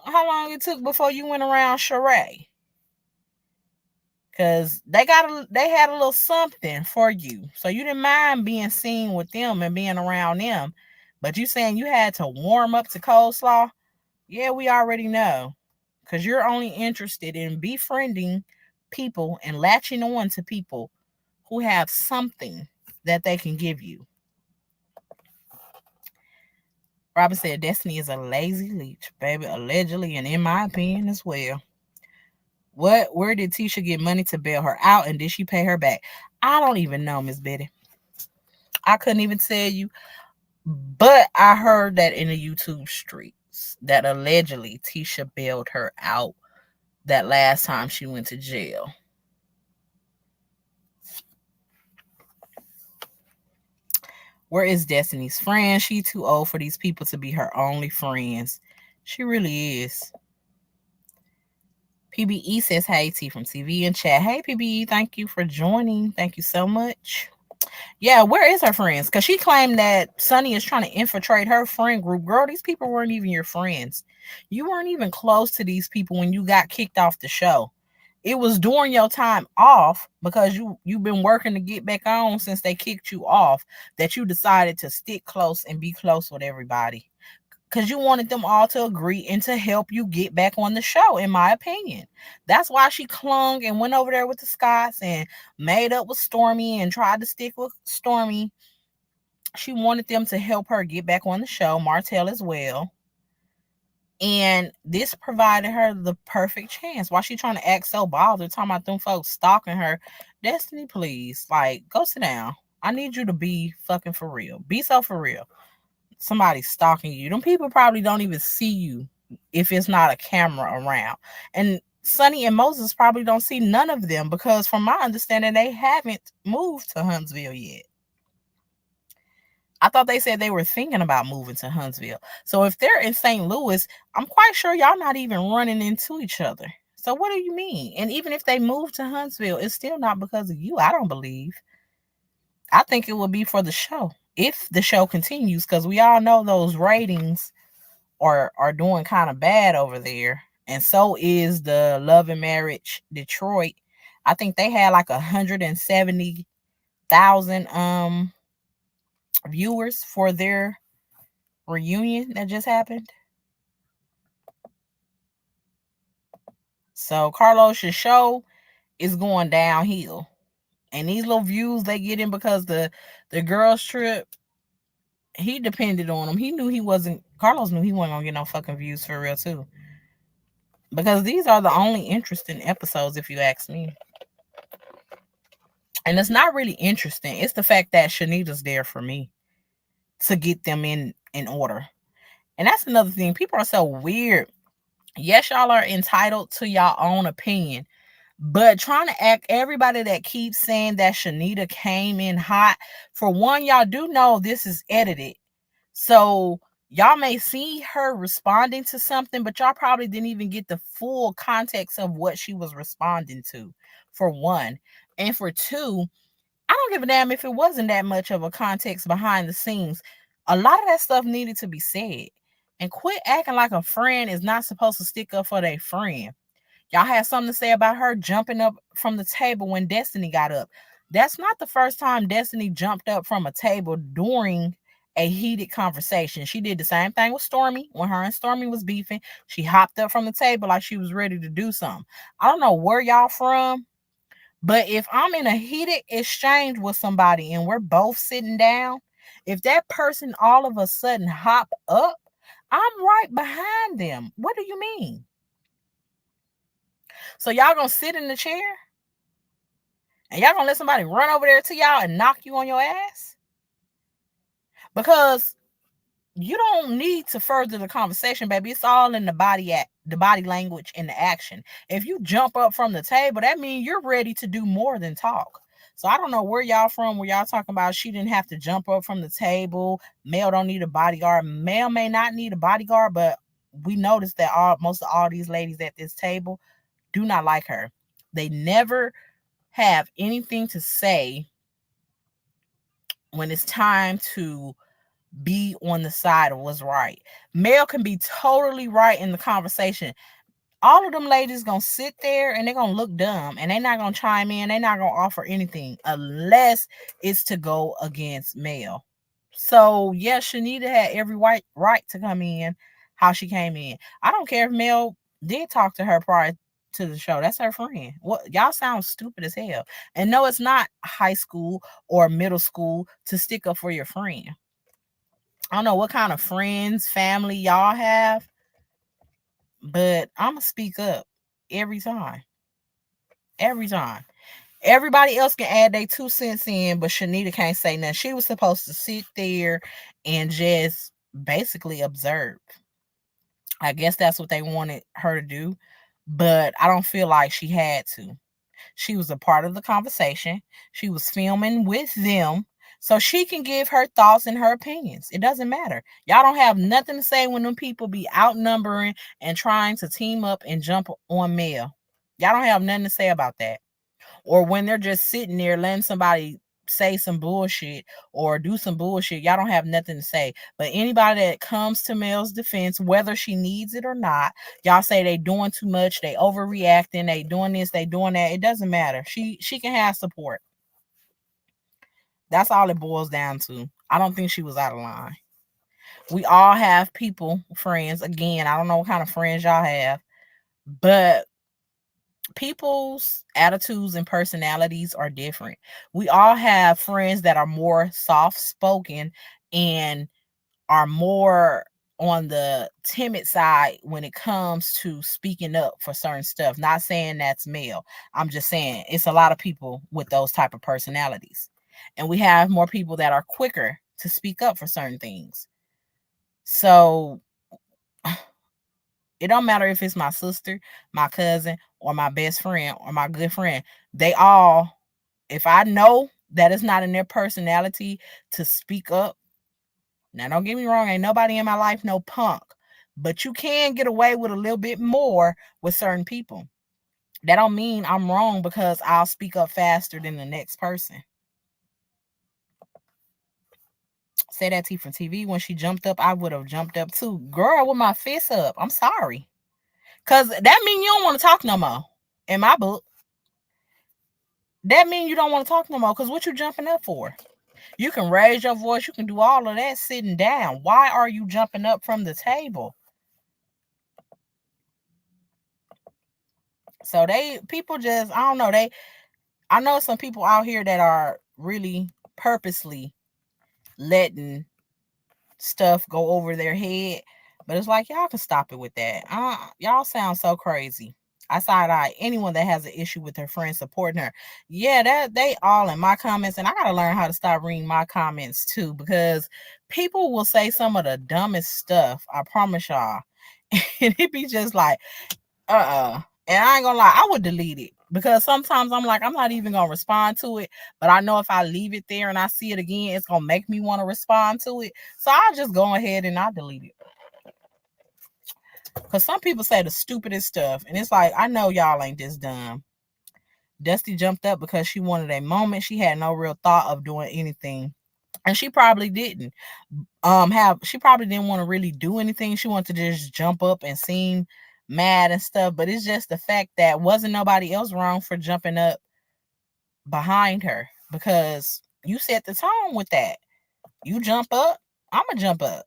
long it took before you went around Sheree? Cause they had a little something for you. So you didn't mind being seen with them and being around them. But you saying you had to warm up to Coleslaw? Yeah, we already know. Because you're only interested in befriending people and latching on to people who have something that they can give you. Robin said Destiny is a lazy leech, baby, allegedly, and in my opinion as well. Where did Tisha get money to bail her out, and did she pay her back? I don't even know, Miss Betty. I couldn't even tell you. But I heard that in the YouTube streets that allegedly Tisha bailed her out that last time she went to jail. Where is Destiny's friend? She too old for these people to be her only friends. She really is. PBE says, hey, T from TV and chat. Hey, PBE, thank you for joining. Thank you so much. Yeah, where is her friends? Because she claimed that Sonny is trying to infiltrate her friend group. Girl, these people weren't even your friends. You weren't even close to these people when you got kicked off the show. It was during your time off, because you've been working to get back on since they kicked you off, that you decided to stick close and be close with everybody. Because you wanted them all to agree and to help you get back on the show, in my opinion. That's why she clung and went over there with the Scotts and made up with Stormy and tried to stick with Stormy. She wanted them to help her get back on the show, Martell as well. And this provided her the perfect chance. Why she trying to act so bothered, talking about them folks stalking her? Destiny, please, like, go sit down. I need you to be fucking for real. Be so for real. Somebody stalking you. Them people probably don't even see you if it's not a camera around. And Sonny and Moses probably don't see none of them, because from my understanding, they haven't moved to Huntsville yet. I thought they said they were thinking about moving to Huntsville. So if they're in St. Louis, I'm quite sure y'all not even running into each other. So what do you mean? And even if they move to Huntsville, it's still not because of you, I don't believe. I think it will be for the show. If the show continues, because we all know those ratings are doing kind of bad over there. And so is the Love and Marriage Detroit. I think they had like 170,000 viewers for their reunion that just happened. So Carlos's show is going downhill. And these little views they get in because the girls trip, he depended on them. He knew he wasn't Carlos knew he wasn't gonna get no fucking views for real too. Because these are the only interesting episodes, if you ask me. And it's not really interesting. It's the fact that Shenita's there for me to get them in order. And that's another thing. People are so weird. Yes, y'all are entitled to your own opinion. But trying to act everybody that keeps saying that Shenita came in hot, for one, y'all do know this is edited. So y'all may see her responding to something, but y'all probably didn't even get the full context of what she was responding to, for one. And for two, I don't give a damn if it wasn't that much of a context behind the scenes. A lot of that stuff needed to be said. And quit acting like a friend is not supposed to stick up for their friend. Y'all had something to say about her jumping up from the table when Destiny got up. That's not the first time Destiny jumped up from a table during a heated conversation. She did the same thing with Stormy when her and Stormy was beefing. She hopped up from the table like she was ready to do something. I don't know where y'all from, but if I'm in a heated exchange with somebody and we're both sitting down, if that person all of a sudden hop up, I'm right behind them. What do you mean? So y'all gonna sit in the chair and y'all gonna let somebody run over there to y'all and knock you on your ass? Because you don't need to further the conversation, baby. It's all in the body language and the action. If you jump up from the table, that means you're ready to do more than talk. So I don't know where y'all from, where y'all talking about she didn't have to jump up from the table. Mel don't need a bodyguard. Mel may not need a bodyguard, but we noticed that most of all these ladies at this table do not like her. They never have anything to say when it's time to be on the side of what's right. Mel can be totally right in the conversation. All of them ladies gonna sit there and they're gonna look dumb and they're not gonna chime in. They're not gonna offer anything unless it's to go against Mel. So yeah, Shenita had every right to come in how she came in. I don't care if Mel did talk to her prior to the show. That's her friend. What y'all sound stupid as hell. And no, it's not high school or middle school to stick up for your friend. I don't know what kind of friends, family y'all have, but I'm gonna speak up every time. Every time. Everybody else can add their 2 cents in, but Shenita can't say nothing. She was supposed to sit there and just basically observe. I guess that's what they wanted her to do, but I don't feel like she had to. She was a part of the conversation. She was filming with them. So she can give her thoughts and her opinions. It doesn't matter. Y'all don't have nothing to say when them people be outnumbering and trying to team up and jump on Mel. Y'all don't have nothing to say about that. Or when they're just sitting there letting somebody say some bullshit or do some bullshit, y'all don't have nothing to say. But anybody that comes to Mel's defense, whether she needs it or not, y'all say they doing too much, they overreacting, they doing this, they doing that. It doesn't matter. She can have support. That's all it boils down to. I don't think she was out of line. We all have people, friends. Again, I don't know what kind of friends y'all have, but people's attitudes and personalities are different. We all have friends that are more soft spoken and are more on the timid side when it comes to speaking up for certain stuff. Not saying that's Mel. I'm just saying it's a lot of people with those type of personalities. And we have more people that are quicker to speak up for certain things. So it don't matter if it's my sister, my cousin, or my best friend, or my good friend. They all, if I know that it's not in their personality to speak up, now don't get me wrong, ain't nobody in my life no punk, but you can get away with a little bit more with certain people. That don't mean I'm wrong because I'll speak up faster than the next person. Say that T from TV. When she jumped up, I would have jumped up too. Girl, with my fist up. I'm sorry. Because that means you don't want to talk no more. In my book. That means you don't want to talk no more. Because what you jumping up for? You can raise your voice. You can do all of that sitting down. Why are you jumping up from the table? So people just, I don't know. I know some people out here that are really purposely letting stuff go over their head. But it's like, y'all can stop it with that. Y'all sound so crazy. I side eye anyone that has an issue with her friend supporting her. Yeah, that they all in my comments, and I gotta learn how to stop reading my comments too, because people will say some of the dumbest stuff. I promise y'all, and it be just like, and I ain't gonna lie, I would delete it because sometimes I'm like, I'm not even gonna respond to it. But I know if I leave it there and I see it again, it's gonna make me want to respond to it. So I'll just go ahead and I'll delete it. Because some people say the stupidest stuff, and it's like, I know y'all ain't this dumb. Dusty jumped up because she wanted a moment. She had no real thought of doing anything. And she probably didn't she probably didn't want to really do anything. She wanted to just jump up and seem mad and stuff. But it's just the fact that wasn't nobody else wrong for jumping up behind her, because you set the tone with that. You jump up, I'ma jump up.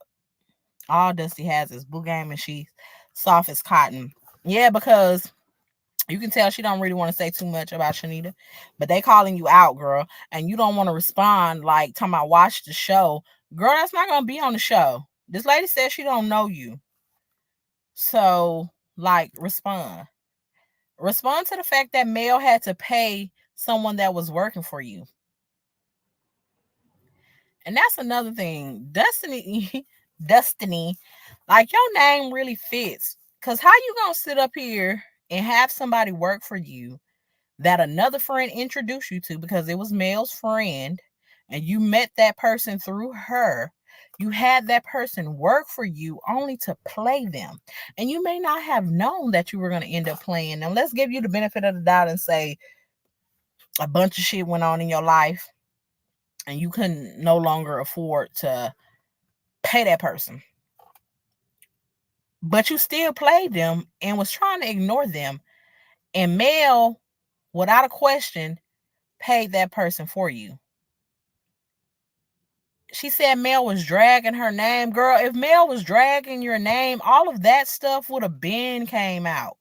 All Dusty has is blue game and she's soft as cotton. Yeah, because you can tell she don't really want to say too much about Shenita, but they calling you out, girl, and you don't want to respond like talking about watch the show. Girl, that's not gonna be on the show. This lady said she don't know you. So, like, respond. Respond to the fact that Mel had to pay someone that was working for you. And that's another thing. Destiny, like your name really fits. Cause how you gonna sit up here and have somebody work for you that another friend introduced you to, because it was Mel's friend and you met that person through her. You had that person work for you only to play them. And you may not have known that you were going to end up playing them. Let's give you the benefit of the doubt and say a bunch of shit went on in your life and you couldn't no longer afford to pay that person. But you still played them and was trying to ignore them. And Mel, without a question, paid that person for you. She said Mel was dragging her name. Girl, if Mel was dragging your name, all of that stuff would have been came out.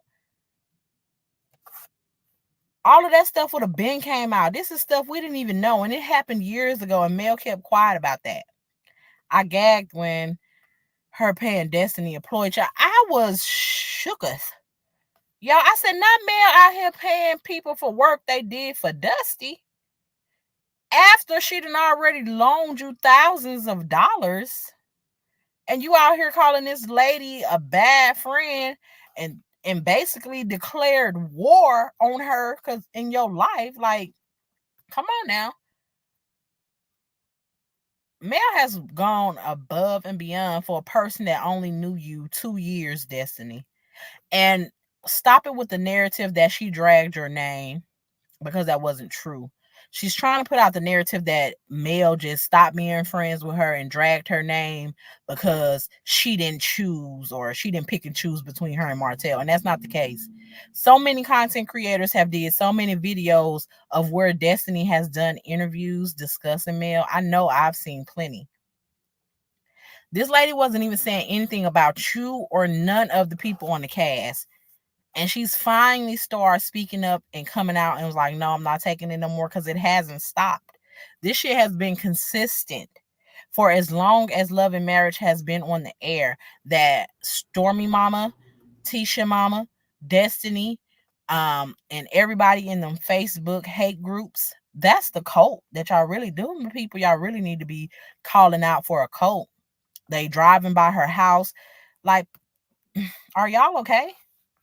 All of that stuff would have been came out. This is stuff we didn't even know. And it happened years ago. And Mel kept quiet about that. I gagged when her paying Destiny employed y'all. I was shooketh. Y'all, I said, not Mel out here paying people for work they did for Dusty. After she done already loaned you thousands of dollars. And you out here calling this lady a bad friend and basically declared war on her because in your life, like, come on now. Mel has gone above and beyond for a person that only knew you 2 years, Destiny. And stop it with the narrative that she dragged your name, because that wasn't true. She's trying to put out the narrative that Mel just stopped being friends with her and dragged her name because she didn't choose, or she didn't pick and choose between her and Martell. And that's not the case. So many content creators have did so many videos of where Destiny has done interviews discussing Mel. I know I've seen plenty. This lady wasn't even saying anything about you or none of the people on the cast. And she's finally started speaking up and coming out and was like, no, I'm not taking it no more, because it hasn't stopped. This shit has been consistent for as long as Love and Marriage has been on the air. That Stormy mama, Tisha mama, Destiny, and everybody in them Facebook hate groups, that's the cult that y'all really doing. People, y'all really need to be calling out for a cult. They driving by her house. Like, are y'all okay?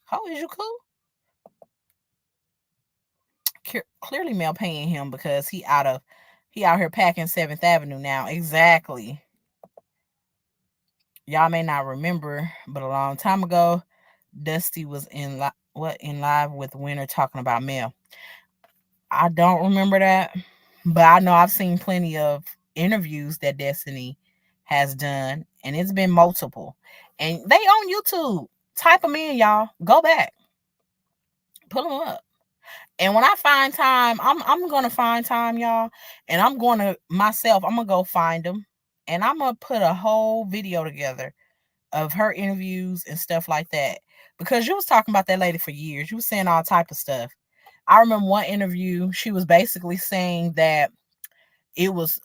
How is you cool? Clearly Mel paying him because he out here packing 7th Avenue now. Exactly. Y'all may not remember, but a long time ago, Dusty was in What in live with Winter talking about Mel? I don't remember that, but I know I've seen plenty of interviews that Destiny has done, and it's been multiple. And they on YouTube. Type them in, y'all. Go back, pull them up. And when I find time, I'm gonna find time, y'all, and I'm gonna myself. I'm gonna go find them, and I'm gonna put a whole video together of her interviews and stuff like that. Because you was talking about that lady for years. You was saying all type of stuff. I remember one interview, she was basically saying that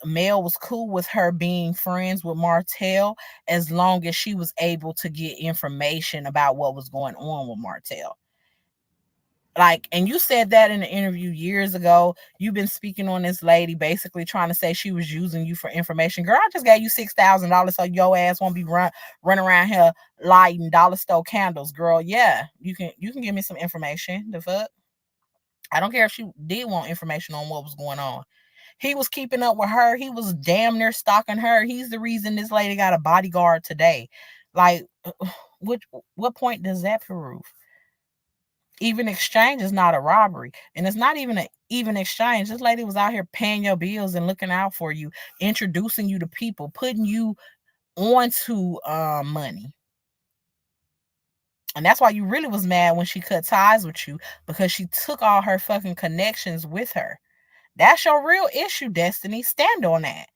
Mel was cool with her being friends with Martell as long as she was able to get information about what was going on with Martell. Like, and you said that in an interview years ago. You've been speaking on this lady basically trying to say she was using you for information. Girl, I just gave you $6,000 so your ass won't be running around here lighting dollar store candles. Girl, yeah, you can give me some information. The fuck, I don't care if she did want information on what was going on. He was keeping up with her. He was damn near stalking her. He's the reason this lady got a bodyguard today. Like, what point does that prove? Even exchange is not a robbery, and it's not even an even exchange. This lady was out here paying your bills and looking out for you, introducing you to people, putting you onto money. And that's why you really was mad when she cut ties with you, because she took all her fucking connections with her. That's your real issue, Destiny. Stand on that.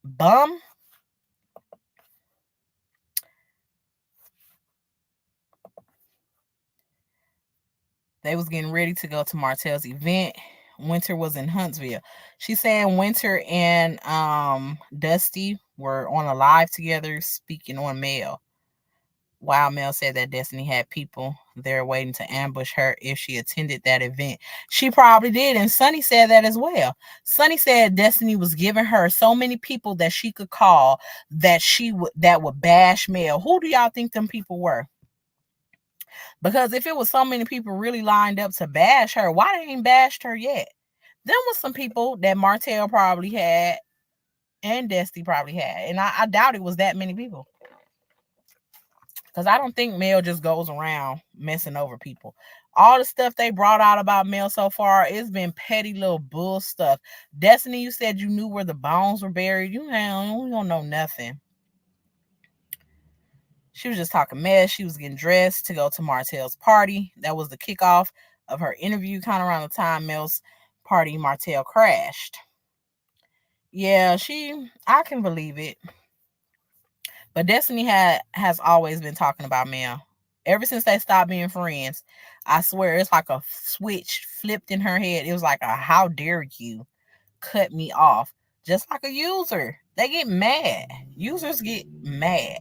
Bum. They was getting ready to go to Martell's event. Winter was in Huntsville. She's saying Winter and Dusty were on a live together speaking on Mel. Wild Mel said that Destiny had people there waiting to ambush her if she attended that event. She probably did, and Sonny said that as well. Sonny said Destiny was giving her so many people that she could call that would bash Mel. Who do y'all think them people were? Because if it was so many people really lined up to bash her, why they ain't bashed her yet? Them was some people that Martell probably had and Dusty probably had. And I doubt it was that many people. Because I don't think Mel just goes around messing over people. All the stuff they brought out about Mel so far, it's been petty little bull stuff. Destiny, you said you knew where the bones were buried. You don't know nothing. She was just talking mess. She was getting dressed to go to Martell's party. That was the kickoff of her interview, kind of around the time Mel's party Martell crashed. Yeah, I can believe it. But Destiny has always been talking about Mel. Ever since they stopped being friends, I swear it's like a switch flipped in her head. It was like a how dare you cut me off. Just like a user. They get mad. Users get mad.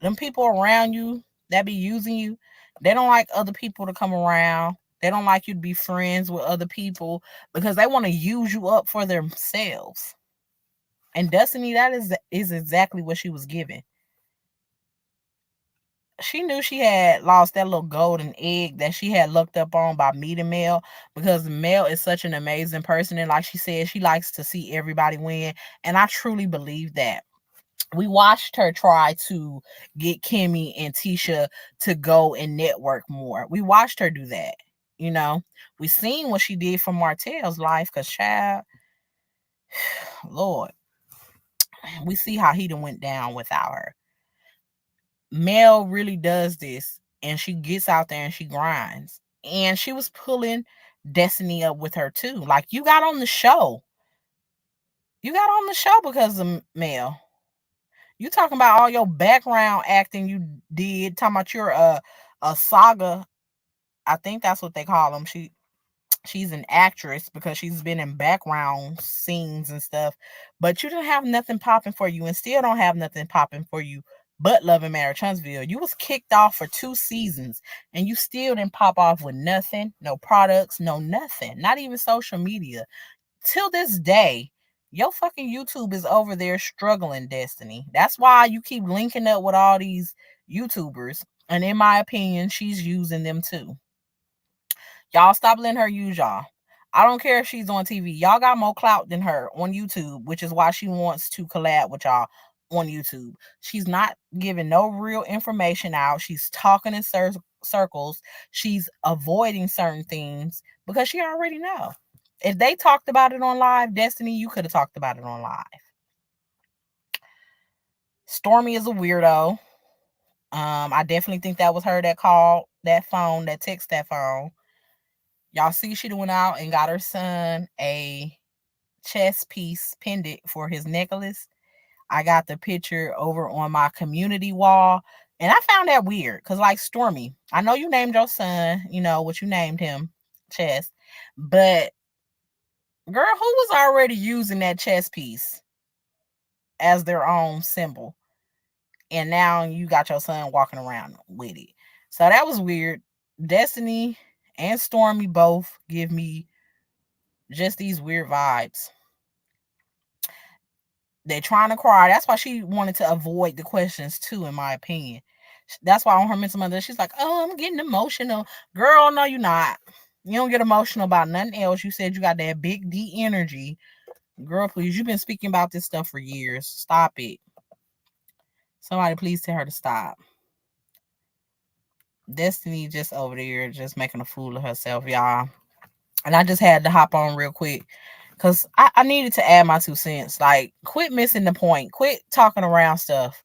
Them people around you that be using you, they don't like other people to come around. They don't like you to be friends with other people because they want to use you up for themselves. And Destiny, that is exactly what she was given. She knew she had lost that little golden egg that she had looked up on by meeting Mel, because Mel is such an amazing person. And like she said, she likes to see everybody win. And I truly believe that. We watched her try to get Kimmy and Tisha to go and network more. We watched her do that. You know, we seen what she did for Martell's life, because child, Lord, we see how he done went down without her. Mel really does this, and she gets out there and she grinds. And she was pulling Destiny up with her too. Like, you got on the show. You got on the show because of Mel. You talking about all your background acting you did, talking about you're a saga. I think that's what they call them. She's an actress because she's been in background scenes and stuff. But you didn't have nothing popping for you, and still don't have nothing popping for you but Love and Marriage Huntsville. You was kicked off for 2 seasons and you still didn't pop off with nothing, no products, no nothing, not even social media. Till this day, your fucking YouTube is over there struggling, Destiny. That's why you keep linking up with all these YouTubers. And in my opinion, she's using them too. Y'all stop letting her use y'all. I don't care if she's on TV. Y'all got more clout than her on YouTube, which is why she wants to collab with y'all on YouTube. She's not giving no real information out. She's talking in circles. She's avoiding certain things because she already know. If they talked about it on live, Destiny, you could have talked about it on live. Stormy is a weirdo. I definitely think that was her that called that phone, that text that phone. Y'all see she went out and got her son a chess piece pendant for his necklace. I got the picture over on my community wall. And I found that weird because, like, Stormy, I know you named your son, you know what you named him, chess. But, girl, who was already using that chess piece as their own symbol? And now you got your son walking around with it. So that was weird. Destiny and Stormy both give me just these weird vibes. They're trying to cry. That's why she wanted to avoid the questions too, in my opinion. That's why on her mental mother, she's like, "Oh, I'm getting emotional." Girl, no, you're not. You don't get emotional about nothing else. You said you got that big D energy. Girl, please. You've been speaking about this stuff for years. Stop it. Somebody please tell her to stop. Destiny just over there just making a fool of herself, y'all. And I just had to hop on real quick because I needed to add my 2 cents. Like, quit missing the point. Quit talking around stuff.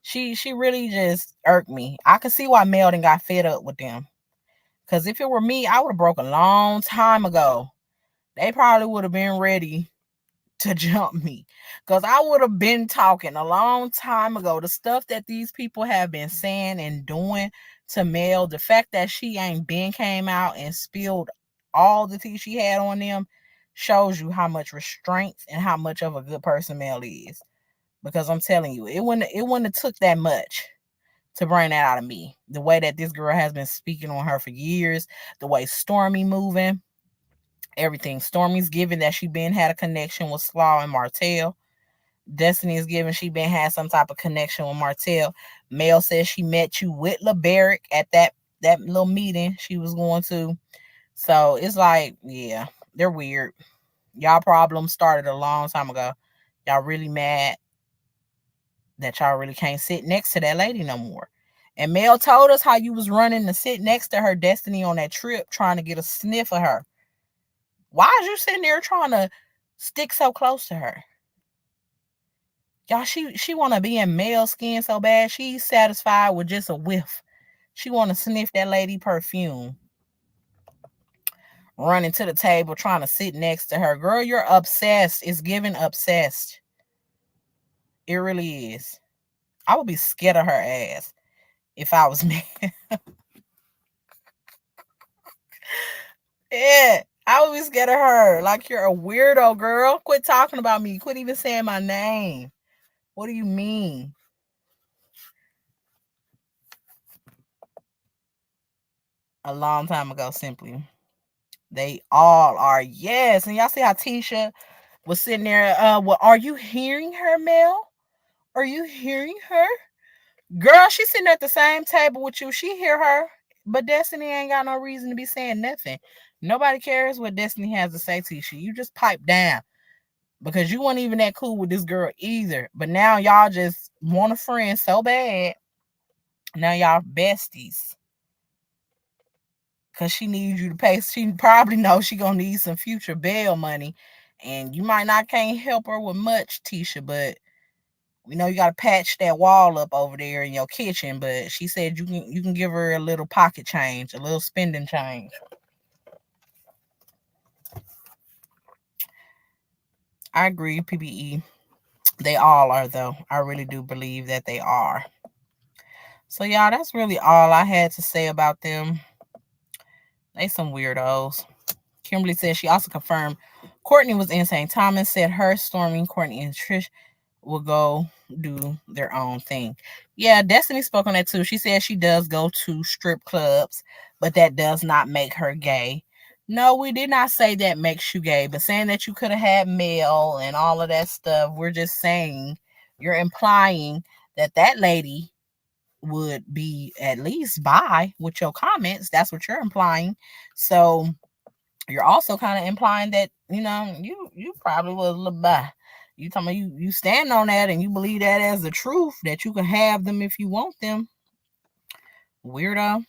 She really just irked me. I could see why Meldon got fed up with them. Because if it were me, I would have broke a long time ago. They probably would have been ready to jump me. Because I would have been talking a long time ago. The stuff that these people have been saying and doing to Mel, the fact that she ain't been came out and spilled all the tea she had on them, shows you how much restraint and how much of a good person Mel is. Because I'm telling you, it wouldn't have took that much to bring that out of me. The way that this girl has been speaking on her for years, the way Stormy moving, everything. Stormy's giving that she been had a connection with Slaw and Martell. Destiny is giving she been had some type of connection with Martell. Mel says she met you with LeBaric at that little meeting she was going to. So it's like, yeah, they're weird. Y'all problem started a long time ago. Y'all really mad that y'all really can't sit next to that lady no more. And Mel told us how you was running to sit next to her, Destiny, on that trip, trying to get a sniff of her. Why is you sitting there trying to stick so close to her? Y'all, she want to be in male skin so bad, she's satisfied with just a whiff. She want to sniff that lady perfume. Running to the table, trying to sit next to her. Girl, you're obsessed. It's giving obsessed. It really is. I would be scared of her ass if I was me. Yeah, I would be scared of her. Like, you're a weirdo, girl. Quit talking about me. Quit even saying my name. What do you mean? A long time ago, simply. They all are. Yes. And y'all see how Tisha was sitting there. Well, are you hearing her, Mel? Are you hearing her? Girl, she's sitting at the same table with you. She hear her. But Destiny ain't got no reason to be saying nothing. Nobody cares what Destiny has to say, Tisha. You just pipe down. Because you weren't even that cool with this girl either. But now y'all just want a friend so bad. Now y'all besties. Because she needs you to pay. She probably knows she going to need some future bail money. And you might not can't help her with much, Tisha. But we know you got to patch that wall up over there in your kitchen. But she said you can give her a little pocket change. A little spending change. I agree, PBE. They all are, though. I really do believe that they are. So, y'all, that's really all I had to say about them. They some weirdos. Kimberly said she also confirmed Courtney was in St. Thomas, said her, Stormy, Courtney, and Trish will go do their own thing. Yeah, Destiny spoke on that too. She said she does go to strip clubs, but that does not make her gay. No, we did not say that makes you gay, but saying that you could have had mail and all of that stuff, we're just saying, you're implying that that lady would be at least bi with your comments. That's what you're implying. So you're also kind of implying that, you probably was a little bi. You talking about you stand on that and you believe that as the truth, that you can have them if you want them. Weirdo.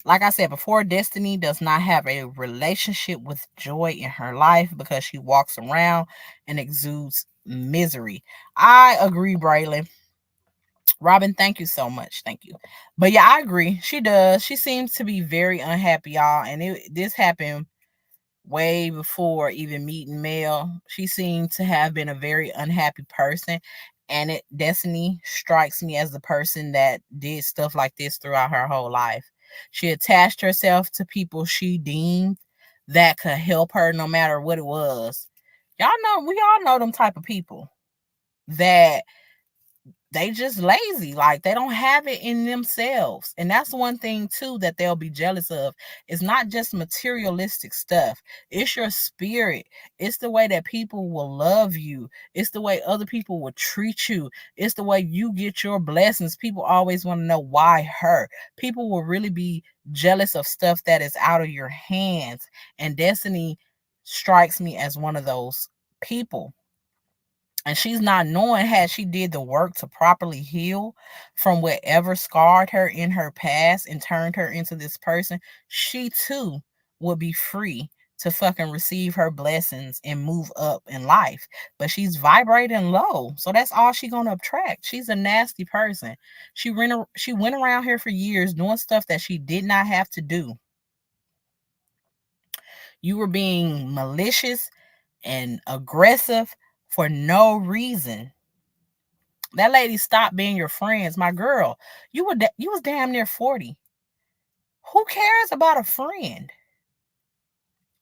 Like I said before, Destiny does not have a relationship with joy in her life because she walks around and exudes misery. I agree, Braylon. Robin, thank you so much. Thank you. But yeah, I agree. She does. She seems to be very unhappy, y'all. And this happened way before even meeting Mel. She seemed to have been a very unhappy person. And Destiny strikes me as the person that did stuff like this throughout her whole life. She attached herself to people she deemed that could help her no matter what it was. Y'all know, we all know them type of people that they just lazy, like they don't have it in themselves. And that's one thing too that they'll be jealous of. It's not just materialistic stuff, it's your spirit. It's the way that people will love you, it's the way other people will treat you, it's the way you get your blessings. People always want to know why her. People will really be jealous of stuff that is out of your hands, and Destiny strikes me as one of those people. And she's not knowing, had she did the work to properly heal from whatever scarred her in her past and turned her into this person, she too would be free to fucking receive her blessings and move up in life. But she's vibrating low, so that's all she gonna attract. She's a nasty person. She went around here for years doing stuff that she did not have to do. You were being malicious and aggressive for no reason. That lady stopped being your friends. My girl, you was damn near 40. Who cares about a friend?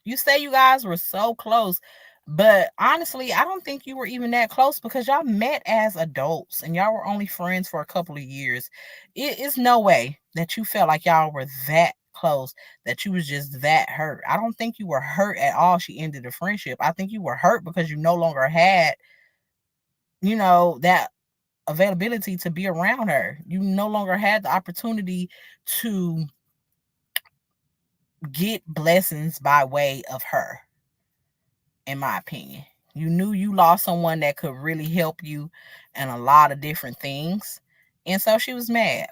You say you guys were so close, but honestly, I don't think you were even that close because y'all met as adults and y'all were only friends for a couple of years. It is no way that you felt like y'all were that close, that you was just that hurt. I don't think you were hurt at all. She ended the friendship. I think you were hurt because you no longer had, that availability to be around her. You no longer had the opportunity to get blessings by way of her, in my opinion. You knew you lost someone that could really help you in a lot of different things. And so she was mad.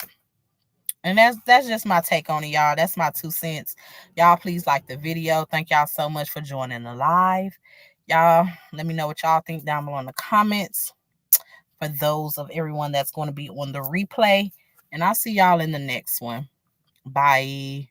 And that's just my take on it, y'all. That's my 2 cents. Y'all, please like the video. Thank y'all so much for joining the live. Y'all, let me know what y'all think down below in the comments. For those of everyone that's going to be on the replay. And I'll see y'all in the next one. Bye.